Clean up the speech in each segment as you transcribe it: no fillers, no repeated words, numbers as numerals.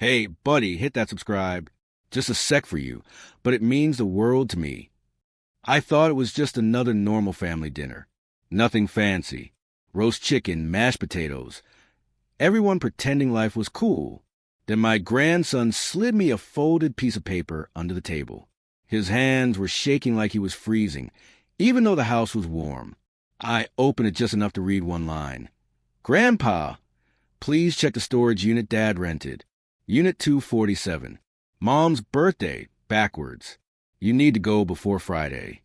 Hey, buddy, hit that subscribe. Just a sec for you, but it means the world to me. I thought it was just another normal family dinner. Nothing fancy. Roast chicken, mashed potatoes. Everyone pretending life was cool. Then my grandson slid me a folded piece of paper under the table. His hands were shaking like he was freezing, even though the house was warm. I opened it just enough to read one line. Grandpa, please check the storage unit Dad rented. Unit 247. Mom's birthday, backwards. You need to go before Friday.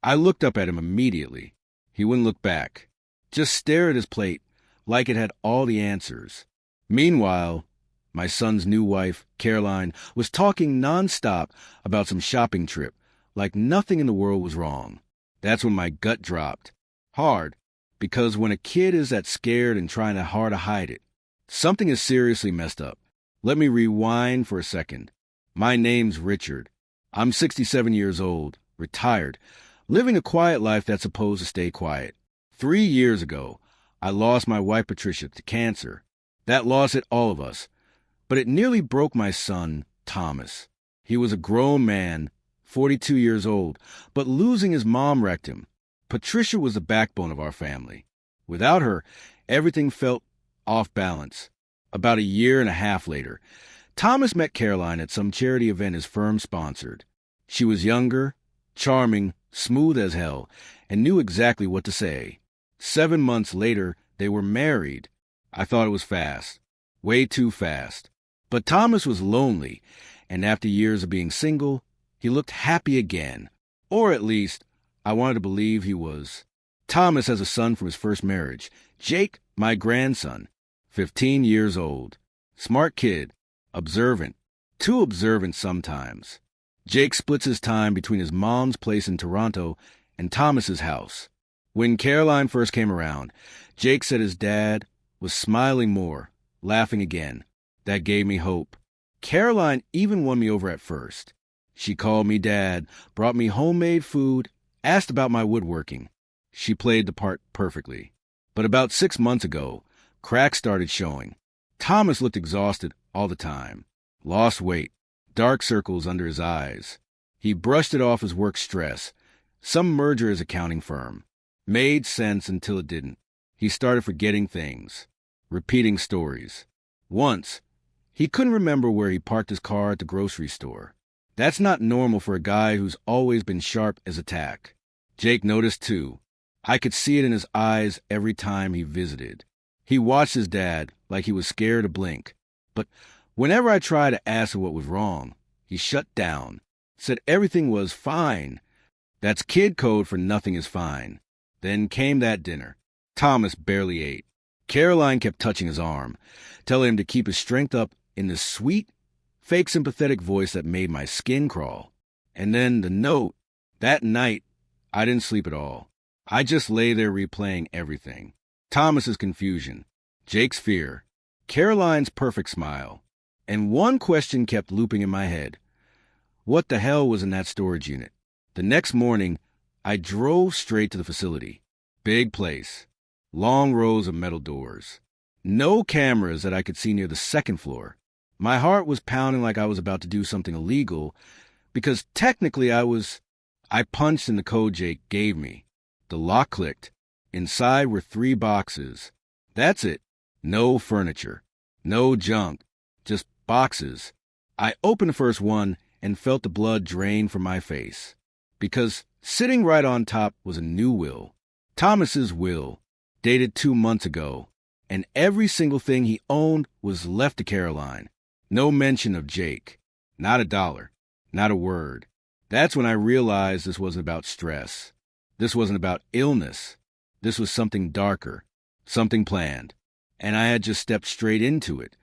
I looked up at him immediately. He wouldn't look back. Just stared at his plate like it had all the answers. Meanwhile, my son's new wife, Caroline, was talking nonstop about some shopping trip, like nothing in the world was wrong. That's when my gut dropped. Hard, because when a kid is that scared and trying hard to hide it, something is seriously messed up. Let me rewind for a second. My name's Richard. I'm 67 years old, retired, living a quiet life that's supposed to stay quiet. 3 years ago, I lost my wife Patricia to cancer. That loss hit all of us, but it nearly broke my son, Thomas. He was a grown man, 42 years old, but losing his mom wrecked him. Patricia was the backbone of our family. Without her, everything felt off balance. About a year and a half later, Thomas met Caroline at some charity event his firm sponsored. She was younger, charming, smooth as hell, and knew exactly what to say. 7 months later, they were married. I thought it was fast. Way too fast. But Thomas was lonely, and after years of being single, he looked happy again. Or at least, I wanted to believe he was. Thomas has a son from his first marriage. Jake, my grandson, 15 years old. Smart kid, observant, too observant sometimes. Jake splits his time between his mom's place in Toronto and Thomas's house. When Caroline first came around, Jake said his dad was smiling more, laughing again. That gave me hope. Caroline even won me over at first. She called me Dad, brought me homemade food, asked about my woodworking. She played the part perfectly. But about 6 months ago, cracks started showing. Thomas looked exhausted all the time. Lost weight, dark circles under his eyes. He brushed it off as work stress. Some merger his accounting firm. Made sense until it didn't. He started forgetting things, repeating stories. Once, he couldn't remember where he parked his car at the grocery store. That's not normal for a guy who's always been sharp as a tack. Jake noticed too. I could see it in his eyes every time he visited. He watched his dad like he was scared to blink. But whenever I tried to ask him what was wrong, he shut down, said everything was fine. That's kid code for nothing is fine. Then came that dinner. Thomas barely ate. Caroline kept touching his arm, telling him to keep his strength up in this sweet, fake sympathetic voice that made my skin crawl. And then the note. That night, I didn't sleep at all. I just lay there replaying everything. Thomas's confusion, Jake's fear, Caroline's perfect smile. And one question kept looping in my head. What the hell was in that storage unit? The next morning, I drove straight to the facility. Big place. Long rows of metal doors. No cameras that I could see near the second floor. My heart was pounding like I was about to do something illegal, because technically I punched in the code Jake gave me. The lock clicked. Inside were 3 boxes. That's it. No furniture. No junk. Just boxes. I opened the first one and felt the blood drain from my face. Because sitting right on top was a new will. Thomas's will, dated 2 months ago. And every single thing he owned was left to Caroline. No mention of Jake. Not a dollar. Not a word. That's when I realized this wasn't about stress. This wasn't about illness. This was something darker. Something planned. And I had just stepped straight into it.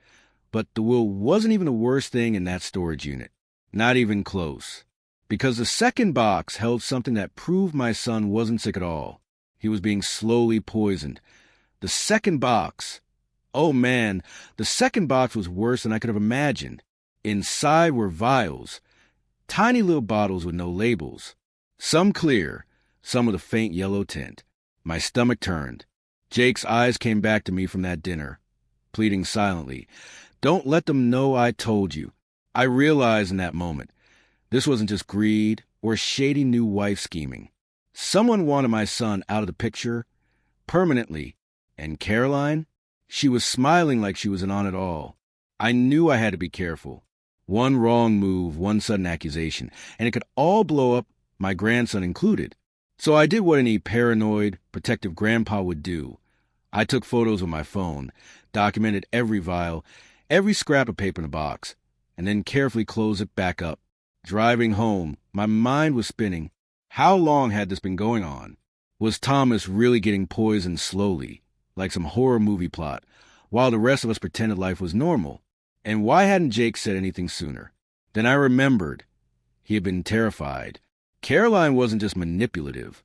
But the will wasn't even the worst thing in that storage unit. Not even close. Because the second box held something that proved my son wasn't sick at all. He was being slowly poisoned. The second box. Oh man, the second box was worse than I could have imagined. Inside were vials. Tiny little bottles with no labels. Some clear, some with a faint yellow tint. My stomach turned. Jake's eyes came back to me from that dinner, pleading silently. Don't let them know I told you. I realized in that moment, this wasn't just greed or shady new wife scheming. Someone wanted my son out of the picture permanently. And Caroline? She was smiling like she wasn't on at all. I knew I had to be careful. One wrong move, one sudden accusation, and it could all blow up, my grandson included. So I did what any paranoid, protective grandpa would do. I took photos with my phone, documented every vial, every scrap of paper in the box, and then carefully closed it back up. Driving home, my mind was spinning. How long had this been going on? Was Thomas really getting poisoned slowly, like some horror movie plot, while the rest of us pretended life was normal? And why hadn't Jake said anything sooner? Then I remembered. He had been terrified. Caroline wasn't just manipulative.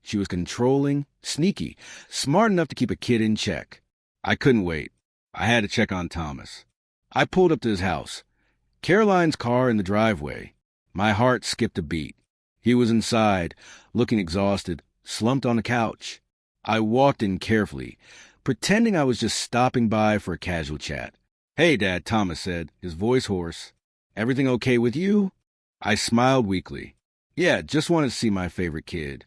She was controlling, sneaky, smart enough to keep a kid in check. I couldn't wait. I had to check on Thomas. I pulled up to his house. Caroline's car in the driveway. My heart skipped a beat. He was inside, looking exhausted, slumped on the couch. I walked in carefully, pretending I was just stopping by for a casual chat. "Hey, Dad," Thomas said, his voice hoarse. "Everything okay with you?" I smiled weakly. "Yeah, just wanted to see my favorite kid."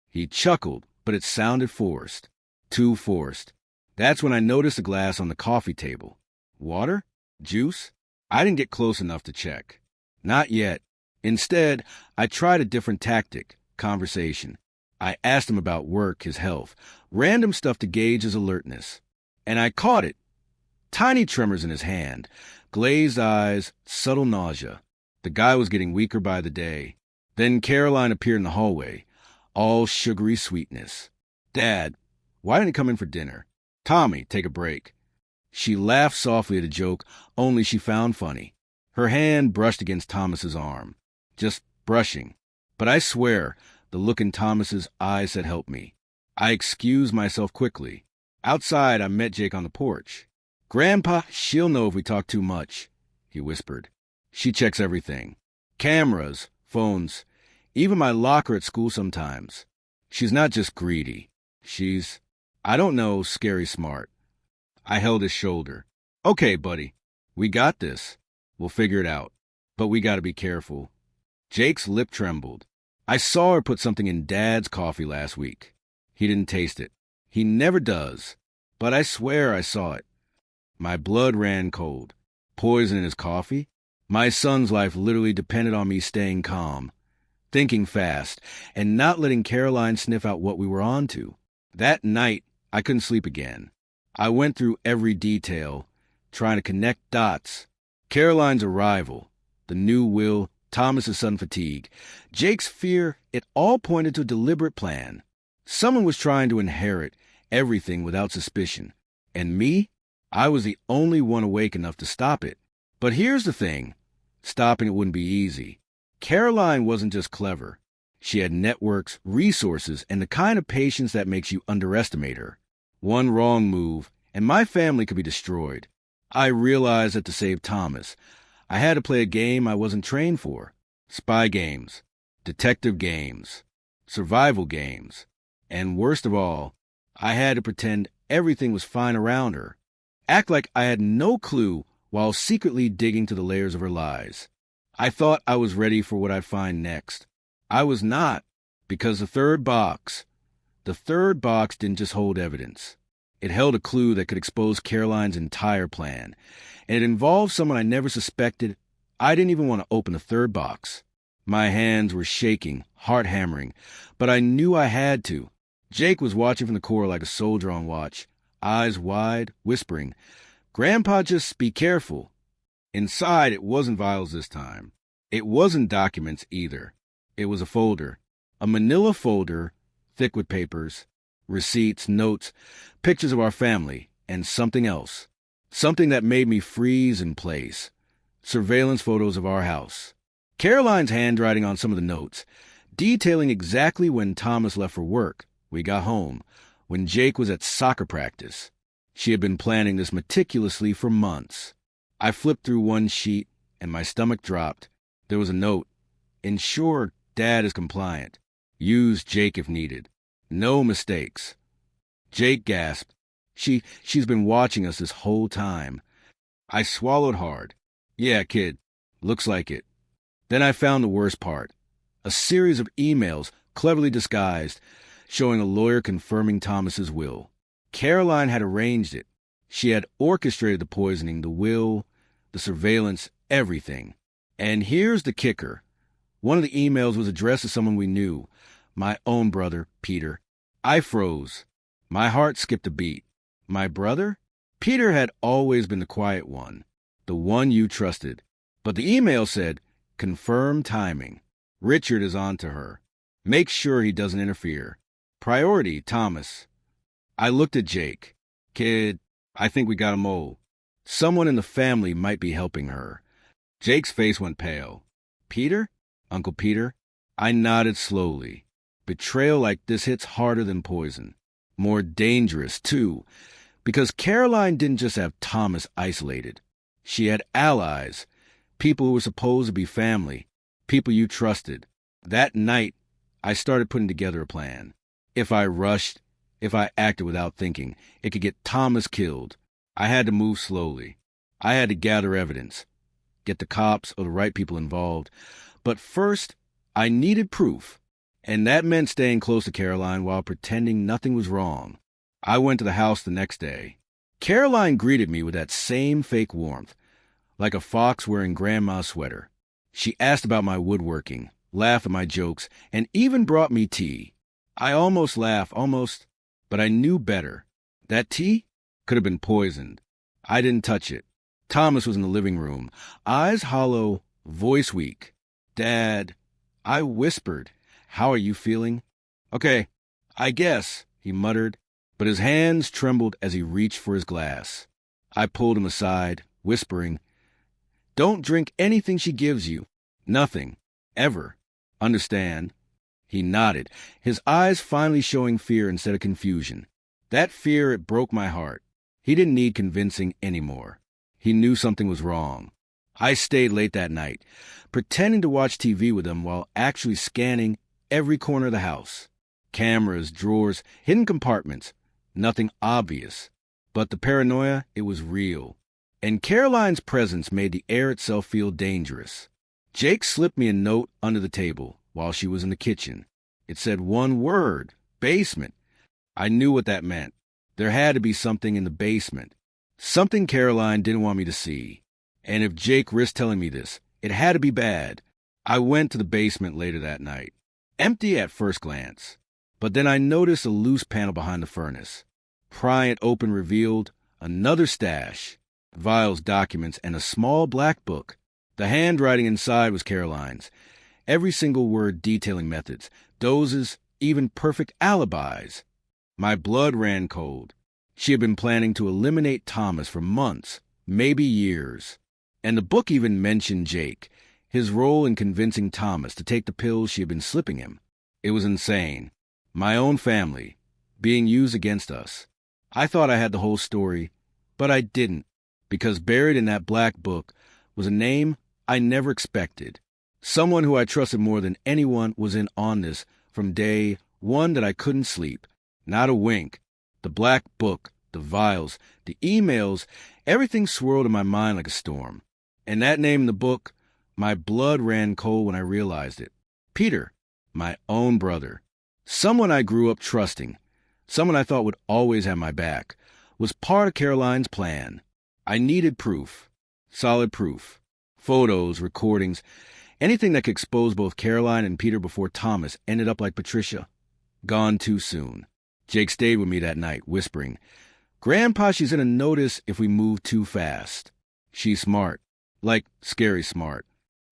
He chuckled, but it sounded forced. Too forced. That's when I noticed a glass on the coffee table. Water? Juice? I didn't get close enough to check. Not yet. Instead, I tried a different tactic, conversation. I asked him about work, his health, random stuff to gauge his alertness. And I caught it. Tiny tremors in his hand, glazed eyes, subtle nausea. The guy was getting weaker by the day. Then Caroline appeared in the hallway, all sugary sweetness. "Dad, why didn't you come in for dinner?" "Tommy, take a break." She laughed softly at a joke only she found funny. Her hand brushed against Thomas's arm. Just brushing. But I swear, the look in Thomas's eyes had helped me. I excused myself quickly. Outside, I met Jake on the porch. "Grandpa, she'll know if we talk too much," he whispered. "She checks everything. Cameras, phones, even my locker at school sometimes. She's not just greedy. She's, I don't know, scary smart." I held his shoulder. "Okay, buddy. We got this. We'll figure it out. But we gotta be careful." Jake's lip trembled. "I saw her put something in Dad's coffee last week. He didn't taste it. He never does. But I swear I saw it." My blood ran cold. Poison in his coffee? My son's life literally depended on me staying calm, thinking fast, and not letting Caroline sniff out what we were on to. That night, I couldn't sleep again. I went through every detail, trying to connect dots. Caroline's arrival, the new will, Thomas's sudden fatigue, Jake's fear, it all pointed to a deliberate plan. Someone was trying to inherit everything without suspicion. And me? I was the only one awake enough to stop it. But here's the thing. Stopping it wouldn't be easy. Caroline wasn't just clever. She had networks, resources, and the kind of patience that makes you underestimate her. One wrong move, and my family could be destroyed. I realized that to save Thomas, I had to play a game I wasn't trained for. Spy games, detective games, survival games. And worst of all, I had to pretend everything was fine around her. Act like I had no clue while secretly digging to the layers of her lies. I thought I was ready for what I'd find next. I was not, because the third box didn't just hold evidence. It held a clue that could expose Caroline's entire plan, and it involved someone I never suspected. I didn't even want to open the third box. My hands were shaking, heart hammering, but I knew I had to. Jake was watching from the corner like a soldier on watch, eyes wide, whispering, "Grandpa, just be careful." Inside, it wasn't vials this time. It wasn't documents either. It was a folder, a manila folder, thick with papers, receipts, notes, pictures of our family, and something else. Something that made me freeze in place. Surveillance photos of our house. Caroline's handwriting on some of the notes, detailing exactly when Thomas left for work, we got home, when Jake was at soccer practice. She had been planning this meticulously for months. I flipped through one sheet, and my stomach dropped. There was a note. "Ensure Dad is compliant. Use Jake if needed. No mistakes." Jake gasped. She's been watching us this whole time. I swallowed hard. Yeah, kid, looks like it. Then I found the worst part. A series of emails, cleverly disguised, showing a lawyer confirming Thomas's will. Caroline had arranged it. She had orchestrated the poisoning, the will, the surveillance, everything. And here's the kicker. One of the emails was addressed to someone we knew, my own brother, Peter. I froze. My heart skipped a beat. My brother? Peter had always been the quiet one, the one you trusted. But the email said, confirm timing. Richard is on to her. Make sure he doesn't interfere. Priority, Thomas. I looked at Jake. Kid, I think we got a mole. Someone in the family might be helping her. Jake's face went pale. Peter? Uncle Peter? I nodded slowly. Betrayal like this hits harder than poison. More dangerous, too, because Caroline didn't just have Thomas isolated. She had allies, people who were supposed to be family, people you trusted. That night, I started putting together a plan. If I rushed, if I acted without thinking, it could get Thomas killed. I had to move slowly. I had to gather evidence, get the cops or the right people involved. But first, I needed proof, and that meant staying close to Caroline while pretending nothing was wrong. I went to the house the next day. Caroline greeted me with that same fake warmth, like a fox wearing grandma's sweater. She asked about my woodworking, laughed at my jokes, and even brought me tea. I almost laughed, but I knew better. That tea could have been poisoned. I didn't touch it. Thomas was in the living room, eyes hollow, voice weak. Dad, I whispered, how are you feeling? Okay, I guess, he muttered, but his hands trembled as he reached for his glass. I pulled him aside, whispering, don't drink anything she gives you. Nothing. Ever. Understand? He nodded, his eyes finally showing fear instead of confusion. That fear, it broke my heart. He didn't need convincing anymore. He knew something was wrong. I stayed late that night, pretending to watch TV with him while actually scanning every corner of the house. Cameras, drawers, hidden compartments. Nothing obvious. But the paranoia, it was real. And Caroline's presence made the air itself feel dangerous. Jake slipped me a note under the table while she was in the kitchen. It said one word, basement. I knew what that meant. There had to be something in the basement. Something Caroline didn't want me to see. And if Jake risked telling me this, it had to be bad. I went to the basement later that night. Empty at first glance. But then I noticed a loose panel behind the furnace. Prying it open revealed another stash. Vials, documents, and a small black book. The handwriting inside was Caroline's. Every single word detailing methods, doses, even perfect alibis. My blood ran cold. She had been planning to eliminate Thomas for months, maybe years. And the book even mentioned Jake, his role in convincing Thomas to take the pills she had been slipping him. It was insane. My own family, being used against us. I thought I had the whole story, but I didn't, because buried in that black book was a name I never expected. Someone who I trusted more than anyone was in on this from day one that I couldn't sleep. Not a wink. The black book, the vials, the emails, everything swirled in my mind like a storm. And that name in the book, my blood ran cold when I realized it. Peter, my own brother. Someone I grew up trusting, someone I thought would always have my back, was part of Caroline's plan. I needed proof. Solid proof. Photos, recordings, anything that could expose both Caroline and Peter before Thomas ended up like Patricia. Gone too soon. Jake stayed with me that night, whispering, Grandpa, she's gonna notice if we move too fast. She's smart. Like, scary smart.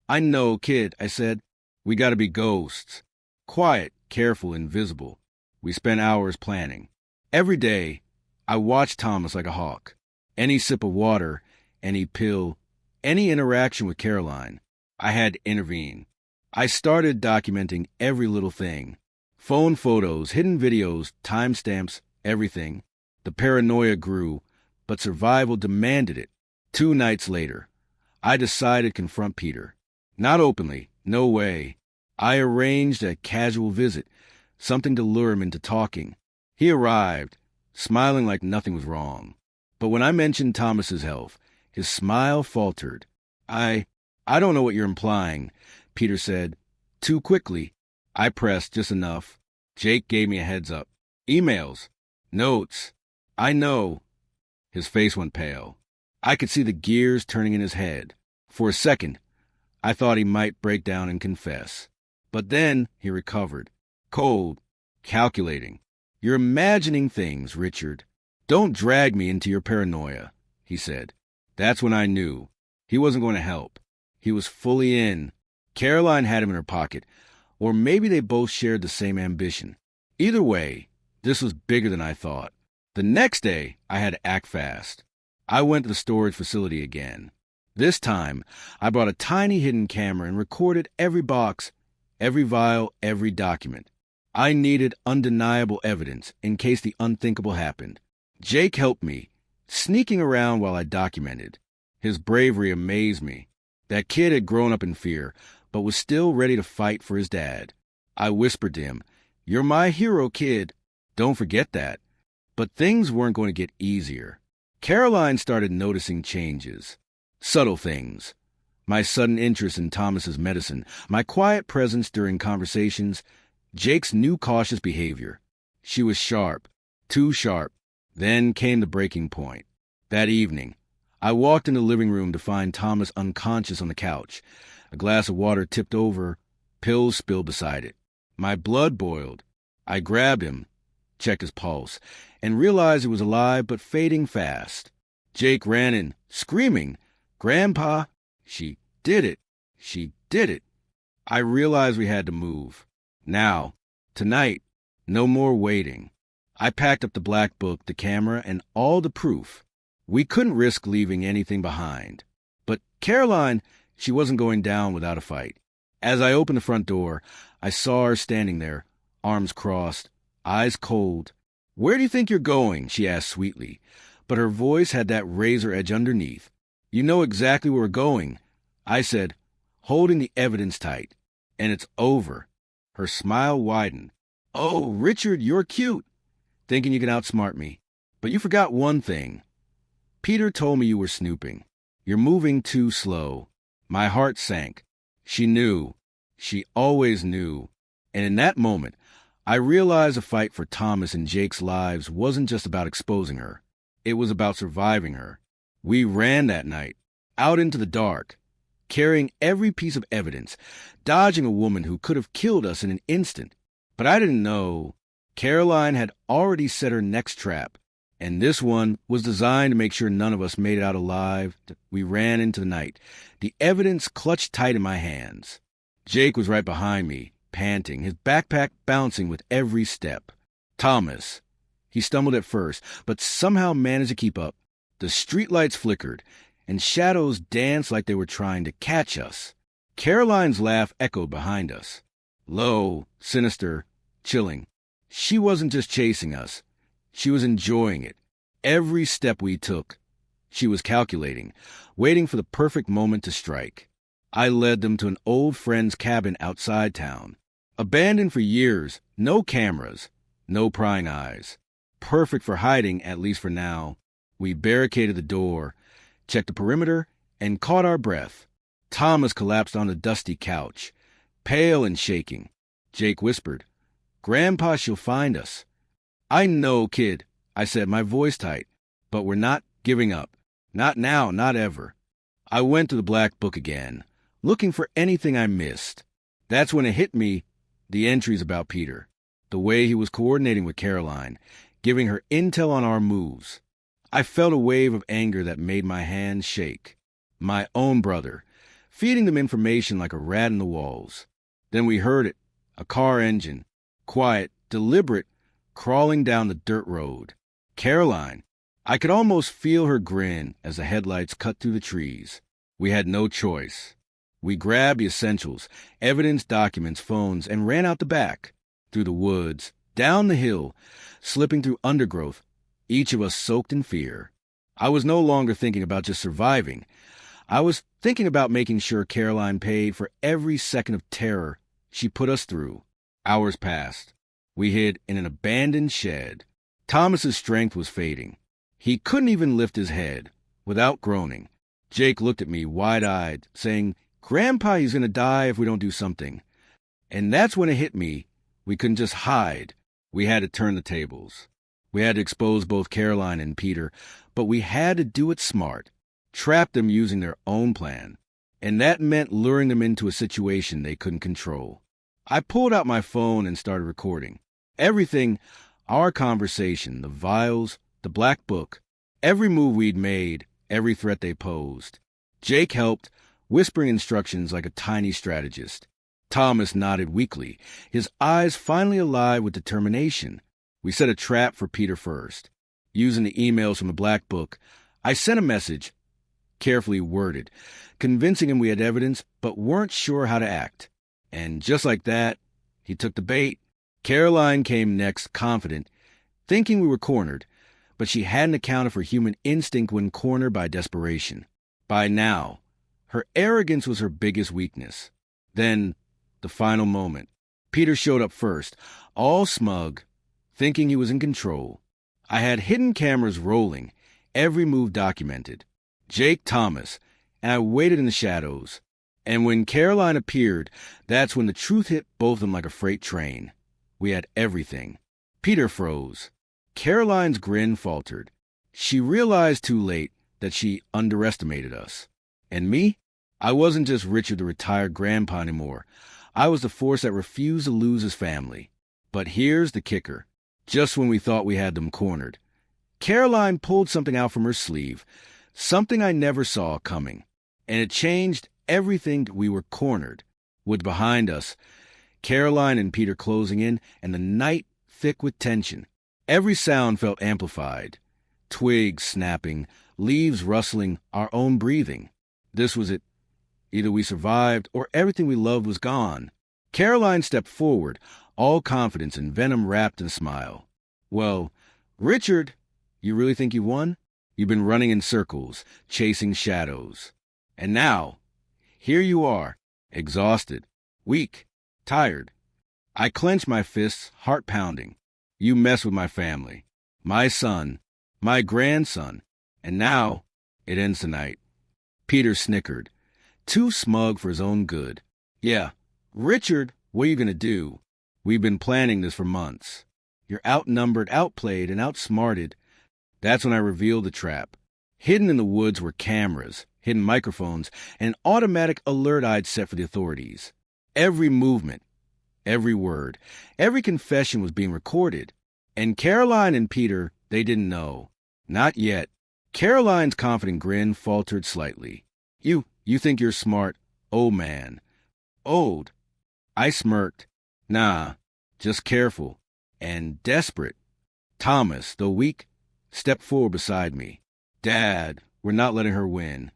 I know, kid, I said. We gotta be ghosts. Quiet, careful, invisible. We spent hours planning. Every day, I watched Thomas like a hawk. Any sip of water, any pill, any interaction with Caroline, I had to intervene. I started documenting every little thing. Phone photos, hidden videos, timestamps, everything. The paranoia grew, but survival demanded it. 2 nights later, I decided to confront Peter. Not openly, no way. I arranged a casual visit, something to lure him into talking. He arrived, smiling like nothing was wrong. But when I mentioned Thomas's health, His smile faltered. I don't know what you're implying, Peter said. Too quickly. I pressed just enough. Jake gave me a heads up. Emails. Notes. I know. His face went pale. I could see the gears turning in his head. For a second, I thought he might break down and confess. But then he recovered. Cold. Calculating. You're imagining things, Richard. Don't drag me into your paranoia, he said. That's when I knew. He wasn't going to help. He was fully in. Caroline had him in her pocket, or maybe they both shared the same ambition. Either way, this was bigger than I thought. The next day, I had to act fast. I went to the storage facility again. This time, I brought a tiny hidden camera and recorded every box, every vial, every document. I needed undeniable evidence in case the unthinkable happened. Jake helped me, sneaking around while I documented. His bravery amazed me. That kid had grown up in fear, but was still ready to fight for his dad. I whispered to him, "You're my hero, kid. Don't forget that." But things weren't going to get easier. Caroline started noticing changes. Subtle things. My sudden interest in Thomas's medicine, my quiet presence during conversations, Jake's new cautious behavior. She was sharp, too sharp. Then came the breaking point. That evening, I walked in the living room to find Thomas unconscious on the couch, a glass of water tipped over, pills spilled beside it. My blood boiled. I grabbed him, checked his pulse, and realized he was alive but fading fast. Jake ran in, screaming, "Grandpa, she did it! She did it!" I realized we had to move. Now, tonight, no more waiting. I packed up the black book, the camera, and all the proof. We couldn't risk leaving anything behind. But Caroline, she wasn't going down without a fight. As I opened the front door, I saw her standing there, arms crossed, eyes cold. "Where do you think you're going?" she asked sweetly, but her voice had that razor edge underneath. "You know exactly where we're going," I said, holding the evidence tight. "And it's over." Her smile widened. "Oh, Richard, you're cute, thinking you can outsmart me. But you forgot one thing. Peter told me you were snooping. You're moving too slow." My heart sank. She knew. She always knew. And in that moment, I realized the fight for Thomas and Jake's lives wasn't just about exposing her. It was about surviving her. We ran that night, out into the dark, carrying every piece of evidence, dodging a woman who could have killed us in an instant. But I didn't know. Caroline had already set her next trap, and this one was designed to make sure none of us made it out alive. We ran into the night, the evidence clutched tight in my hands. Jake was right behind me, panting, his backpack bouncing with every step. Thomas. He stumbled at first, but somehow managed to keep up. The streetlights flickered, and shadows danced like they were trying to catch us. Caroline's laugh echoed behind us. Low, sinister, chilling. She wasn't just chasing us. She was enjoying it. Every step we took, she was calculating, waiting for the perfect moment to strike. I led them to an old friend's cabin outside town. Abandoned for years, no cameras, no prying eyes. Perfect for hiding, at least for now. We barricaded the door, checked the perimeter, and caught our breath. Thomas collapsed on the dusty couch, pale and shaking. Jake whispered, "Grandpa, she'll find us." "I know, kid," I said, my voice tight, "but we're not giving up. Not now, not ever." I went to the black book again, looking for anything I missed. That's when it hit me, the entries about Peter, the way he was coordinating with Caroline, giving her intel on our moves. I felt a wave of anger that made my hands shake. My own brother, feeding them information like a rat in the walls. Then we heard it, a car engine, quiet, deliberate, crawling down the dirt road. Caroline. I could almost feel her grin as the headlights cut through the trees. We had no choice. We grabbed the essentials, evidence, documents, phones, and ran out the back, through the woods, down the hill, slipping through undergrowth, each of us soaked in fear. I was no longer thinking about just surviving. I was thinking about making sure Caroline paid for every second of terror she put us through. Hours passed. We hid in an abandoned shed. Thomas's strength was fading. He couldn't even lift his head without groaning. Jake looked at me wide-eyed, saying, "Grandpa, he's going to die if we don't do something." And that's when it hit me. We couldn't just hide. We had to turn the tables. We had to expose both Caroline and Peter, but we had to do it smart. Trap them using their own plan. And that meant luring them into a situation they couldn't control. I pulled out my phone and started recording. Everything, our conversation, the vials, the black book, every move we'd made, every threat they posed. Jake helped, whispering instructions like a tiny strategist. Thomas nodded weakly, his eyes finally alive with determination. We set a trap for Peter first. Using the emails from the black book, I sent a message, carefully worded, convincing him we had evidence but weren't sure how to act. And just like that, he took the bait. Caroline came next, confident, thinking we were cornered, but she hadn't accounted for human instinct when cornered by desperation. By now, her arrogance was her biggest weakness. Then, the final moment. Peter showed up first, all smug, thinking he was in control. I had hidden cameras rolling, every move documented. Jake, Thomas, and I waited in the shadows. And when Caroline appeared, that's when the truth hit both of them like a freight train. We had everything. Peter froze. Caroline's grin faltered. She realized too late that she underestimated us. And me? I wasn't just Richard the retired grandpa anymore. I was the force that refused to lose his family. But here's the kicker. Just when we thought we had them cornered, Caroline pulled something out from her sleeve, something I never saw coming. And it changed everything. We were cornered. Woods behind us, Caroline and Peter closing in, and the night thick with tension. Every sound felt amplified. Twigs snapping, leaves rustling, our own breathing. This was it. Either we survived or everything we loved was gone. Caroline stepped forward, all confidence and venom wrapped in a smile. "Well, Richard, you really think you won? You've been running in circles, chasing shadows. And now, here you are, exhausted, weak, tired." I clenched my fists, heart pounding. "You mess with my family, my son, my grandson, and now it ends tonight." Peter snickered, too smug for his own good. "Yeah, Richard, what are you going to do? We've been planning this for months. You're outnumbered, outplayed, and outsmarted." That's when I revealed the trap. Hidden in the woods were cameras, hidden microphones, and an automatic alert I'd set for the authorities. Every movement, every word, every confession was being recorded. And Caroline and Peter, they didn't know. Not yet. Caroline's confident grin faltered slightly. You think you're smart, old man." "Old?" I smirked. "Nah, just careful. And desperate." Thomas, though weak, stepped forward beside me. "Dad, we're not letting her win."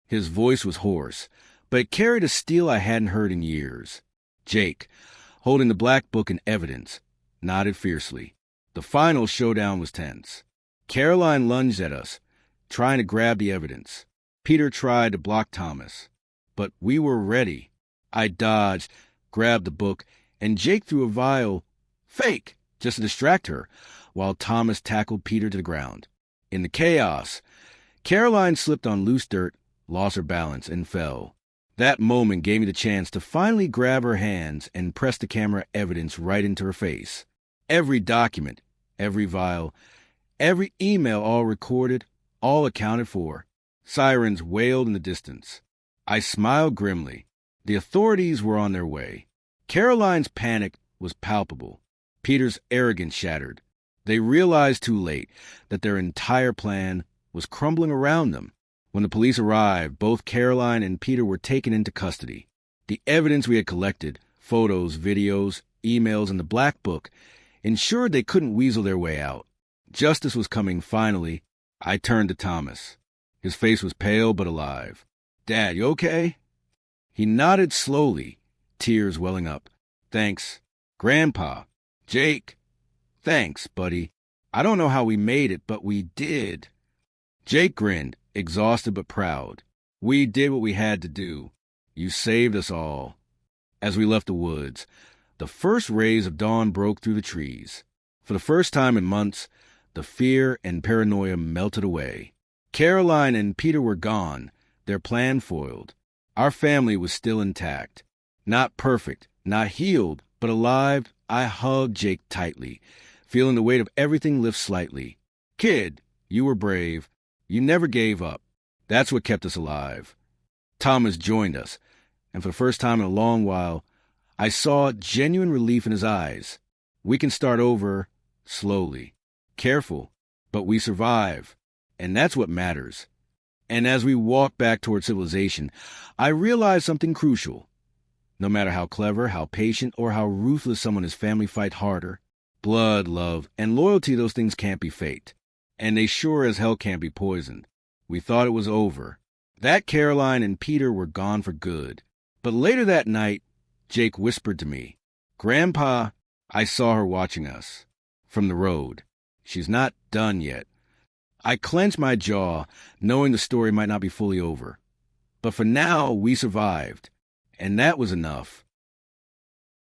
His voice was hoarse, but it carried a steel I hadn't heard in years. Jake, holding the black book and evidence, nodded fiercely. The final showdown was tense. Caroline lunged at us, trying to grab the evidence. Peter tried to block Thomas. But we were ready. I dodged, grabbed the book, and Jake threw a vial, fake, just to distract her, while Thomas tackled Peter to the ground. In the chaos, Caroline slipped on loose dirt, lost her balance, and fell. That moment gave me the chance to finally grab her hands and press the camera evidence right into her face. Every document, every vial, every email, all recorded, all accounted for. Sirens wailed in the distance. I smiled grimly. The authorities were on their way. Caroline's panic was palpable. Peter's arrogance shattered. They realized too late that their entire plan was crumbling around them. When the police arrived, both Caroline and Peter were taken into custody. The evidence we had collected, photos, videos, emails, and the black book, ensured they couldn't weasel their way out. Justice was coming finally. I turned to Thomas. His face was pale but alive. "Dad, you okay?" He nodded slowly, tears welling up. "Thanks, Grandpa. Jake. Thanks, buddy. I don't know how we made it, but we did." Jake grinned, exhausted but proud. "We did what we had to do. You saved us all." As we left the woods, the first rays of dawn broke through the trees. For the first time in months, the fear and paranoia melted away. Caroline and Peter were gone, their plan foiled. Our family was still intact. Not perfect, not healed, but alive. I hugged Jake tightly, feeling the weight of everything lift slightly. Kid, you were brave. You never gave up. That's what kept us alive. Thomas joined us, and for the first time in a long while, I saw genuine relief in his eyes. We can start over slowly. Careful, but we survive, and that's what matters. And as we walked back toward civilization, I realized something crucial. No matter how clever, how patient, or how ruthless someone is, family fight harder. Blood, love, and loyalty, those things can't be faked. And they sure as hell can't be poisoned. We thought it was over. That Caroline and Peter were gone for good. But later that night, Jake whispered to me, "Grandpa, I saw her watching us. From the road. She's not done yet." I clenched my jaw, knowing the story might not be fully over. But for now, we survived. And that was enough.